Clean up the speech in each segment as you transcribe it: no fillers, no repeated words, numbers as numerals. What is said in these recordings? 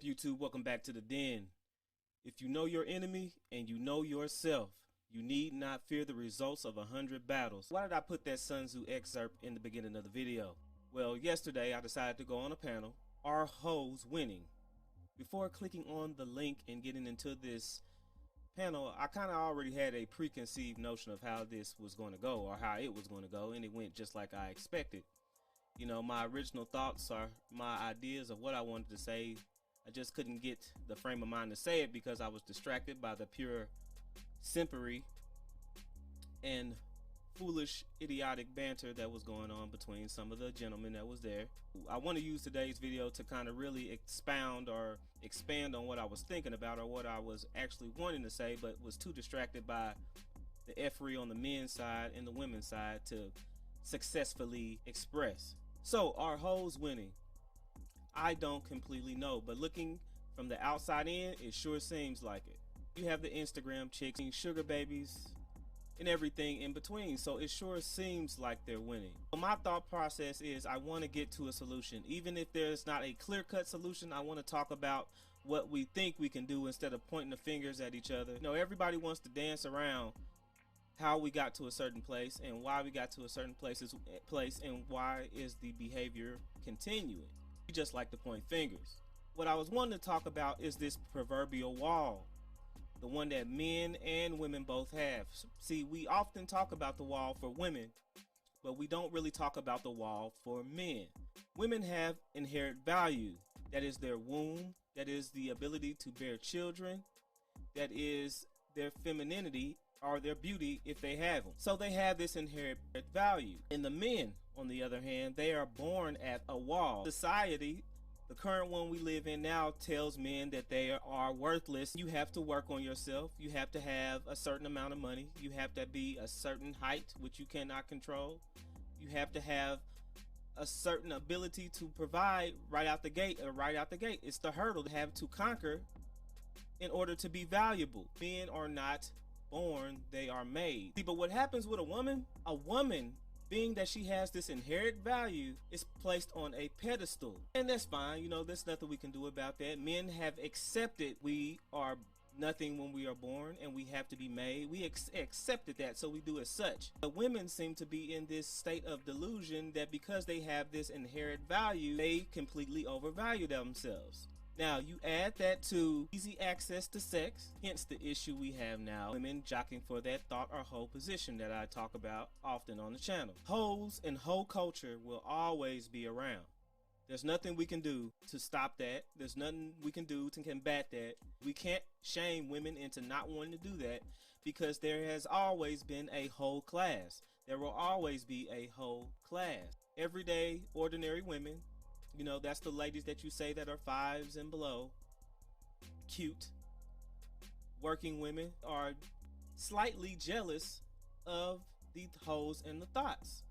up, YouTube? Welcome back to the den. If you know your enemy and you know yourself, you need not fear the results of 100 battles. Why did I put that Sun Tzu excerpt in the beginning of the video? Well, yesterday I decided to go on a panel, Are Hoes Winning? Before clicking on the link and getting into this panel, I kind of already had a preconceived notion of how this was going to go, or how it was going to go, and it went just like I expected. You know, my original thoughts are my ideas of what I wanted to say. I just couldn't get the frame of mind to say it because I was distracted by the pure simpery and foolish, idiotic banter that was going on between some of the gentlemen that was there. I want to use today's video to kind of really expound or expand on what I was thinking about or what I was actually wanting to say, but was too distracted by the effery on the men's side and the women's side to successfully express. So, are hoes winning? I don't completely know, but looking from the outside in, it sure seems like it. You have the Instagram chicks, sugar babies, and everything in between, so it sure seems like they're winning. My thought process is I want to get to a solution. Even if there's not a clear-cut solution, I want to talk about what we think we can do instead of pointing the fingers at each other. You know, everybody wants to dance around how we got to a certain place and why we got to a certain place and why is the behavior continuing. We just like to point fingers. What I was wanting to talk about is this proverbial wall, the one that men and women both have. See, we often talk about the wall for women, but we don't really talk about the wall for men. Women have inherent value. That is their womb, that is the ability to bear children, that is their femininity or their beauty if they have them. So they have this inherent value. And the men, on the other hand, they are born at a wall. Society, the current one we live in now, tells men that they are worthless. You have to work on yourself. You have to have a certain amount of money. You have to be a certain height, which you cannot control. You have to have a certain ability to provide right out the gate. It's the hurdle to have to conquer in order to be valuable. Men are not born, they are made. See, but what happens with a woman, being that she has this inherent value, is placed on a pedestal. And that's fine, you know, there's nothing we can do about that. Men have accepted we are nothing when we are born and we have to be made. We accepted that, so we do as such. But women seem to be in this state of delusion that because they have this inherent value, they completely overvalue themselves. Now, you add that to easy access to sex, hence the issue we have now, women jockeying for that thought or hoe position that I talk about often on the channel. Hoes and hoe culture will always be around. There's nothing we can do to stop that. There's nothing we can do to combat that. We can't shame women into not wanting to do that because there has always been a hoe class. There will always be a hoe class. Everyday, ordinary women. You know, that's the ladies that you say that are 5s and below. Cute. Working women are slightly jealous of the hoes and the thoughts.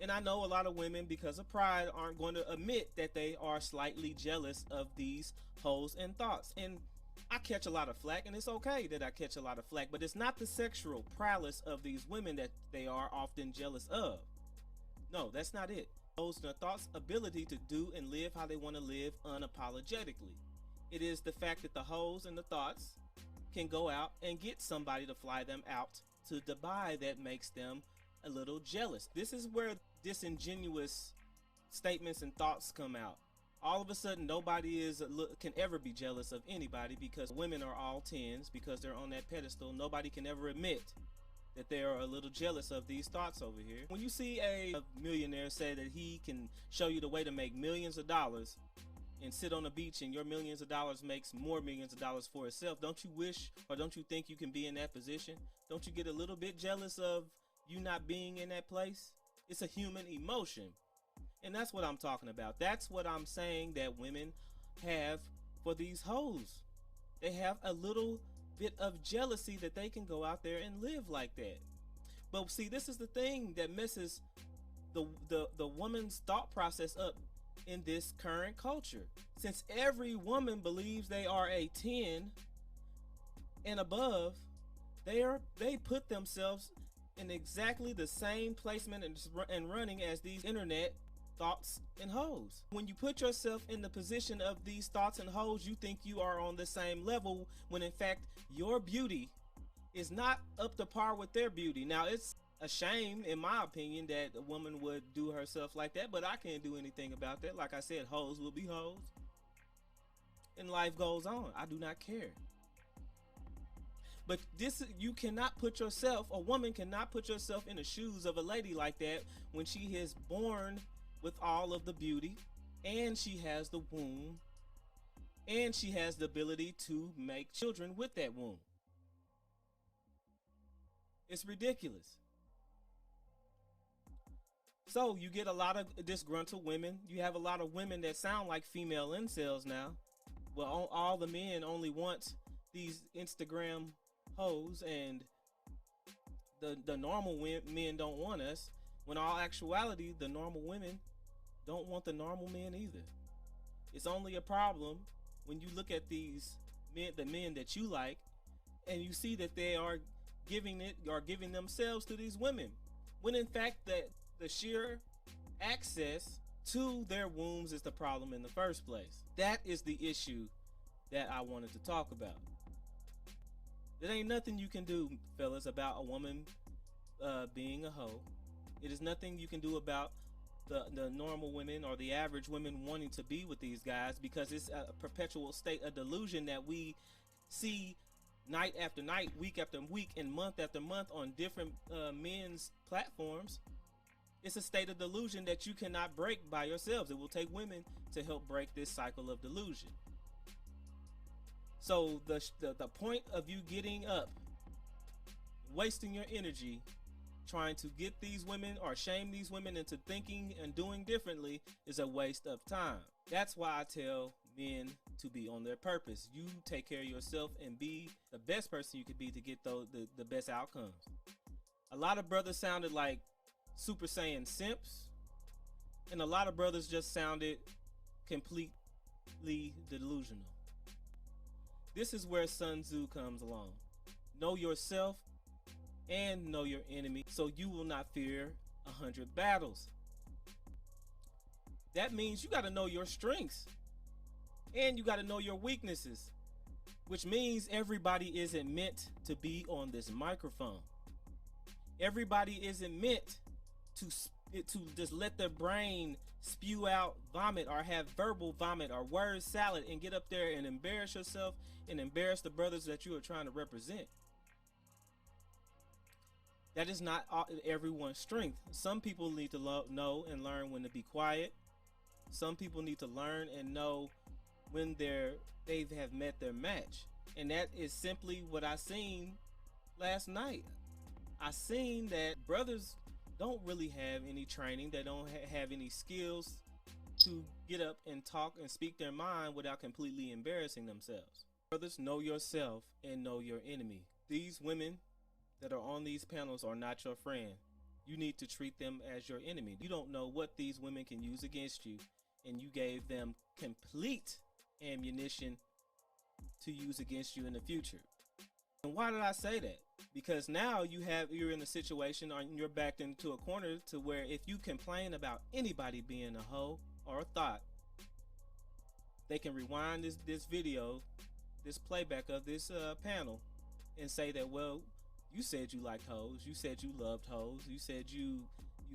And I know a lot of women, because of pride, aren't going to admit that they are slightly jealous of these hoes and thoughts. And I catch a lot of flack, and it's okay that I catch a lot of flack, but it's not the sexual prowess of these women that they are often jealous of. No, that's not it. Hoes and thoughts' ability to do and live how they want to live unapologetically. It is the fact that the hoes and the thoughts can go out and get somebody to fly them out to Dubai that makes them a little jealous. This is where disingenuous statements and thoughts come out. All of a sudden, nobody can ever be jealous of anybody because women are all 10s because they're on that pedestal. Nobody can ever admit that they are a little jealous of these thoughts over here. When you see a millionaire say that he can show you the way to make millions of dollars and sit on a beach and your millions of dollars makes more millions of dollars for itself, don't you wish or don't you think you can be in that position? Don't you get a little bit jealous of you not being in that place? It's a human emotion. And that's what I'm talking about. That's what I'm saying that women have for these hoes. They have a little bit of jealousy that they can go out there and live like that. But see, this is the thing that messes the woman's thought process up in this current culture. Since every woman believes they are a 10 and above, they put themselves in exactly the same placement and running as these internet thoughts and hoes. When you put yourself in the position of these thoughts and hoes, you think you are on the same level when in fact your beauty is not up to par with their beauty. Now, it's a shame, in my opinion, that a woman would do herself like that, but I can't do anything about that. Like I said, hoes will be hoes, and life goes on. I do not care. But this, you cannot put yourself, a woman cannot put yourself in the shoes of a lady like that when she is born with all of the beauty, and she has the womb, and she has the ability to make children with that womb. It's ridiculous. So you get a lot of disgruntled women. You have a lot of women that sound like female incels now. Well, all the men only want these Instagram hoes, and the normal men don't want us, when all actuality the normal women don't want the normal men either. It's only a problem when you look at these men, the men that you like, and you see that they are giving themselves to these women, when in fact that the sheer access to their wombs is the problem in the first place. That is the issue that I wanted to talk about. There ain't nothing you can do, fellas, about a woman being a hoe. It is nothing you can do about the normal women or the average women wanting to be with these guys, because it's a perpetual state of delusion that we see night after night, week after week, and month after month on different men's platforms. It's a state of delusion that you cannot break by yourselves. It will take women to help break this cycle of delusion. So the point of you getting up, wasting your energy trying to get these women or shame these women into thinking and doing differently, is a waste of time. That's why I tell men to be on their purpose. You take care of yourself and be the best person you could be to get the best outcomes. A lot of brothers sounded like Super Saiyan simps, and a lot of brothers just sounded completely delusional. This is where Sun Tzu comes along. Know yourself and know your enemy, so you will not fear 100 battles. That means you got to know your strengths, and you got to know your weaknesses, which means everybody isn't meant to be on this microphone. Everybody isn't meant to just let their brain spew out vomit, or have verbal vomit or word salad, and get up there and embarrass yourself and embarrass the brothers that you are trying to represent. That is not everyone's strength. Some people need to know and learn when to be quiet. Some people need to learn and know when they have met their match. And that is simply what I seen last night. I seen that brothers don't really have any training. They don't have any skills to get up and talk and speak their mind without completely embarrassing themselves. Brothers, know yourself and know your enemy. These women that are on these panels are not your friend. You need to treat them as your enemy. You don't know what these women can use against you, and you gave them complete ammunition to use against you in the future. And why did I say that? Because now you're in a situation, or you're backed into a corner to where if you complain about anybody being a hoe or a thought, they can rewind this video, this playback of this panel, and say that, well, you said you liked hoes, you said you loved hoes, you said you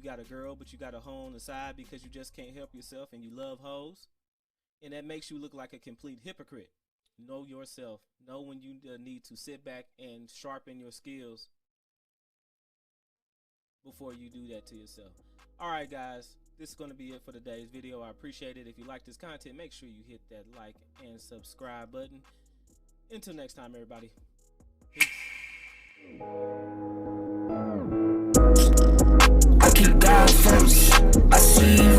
got a girl but you got a hoe on the side because you just can't help yourself and you love hoes, and that makes you look like a complete hypocrite. Know yourself. Know when you need to sit back and sharpen your skills before you do that to yourself. Alright guys, this is going to be it for today's video. I appreciate it. If you like this content, make sure you hit that like and subscribe button. Until next time, everybody. Peace. I keep God first. I see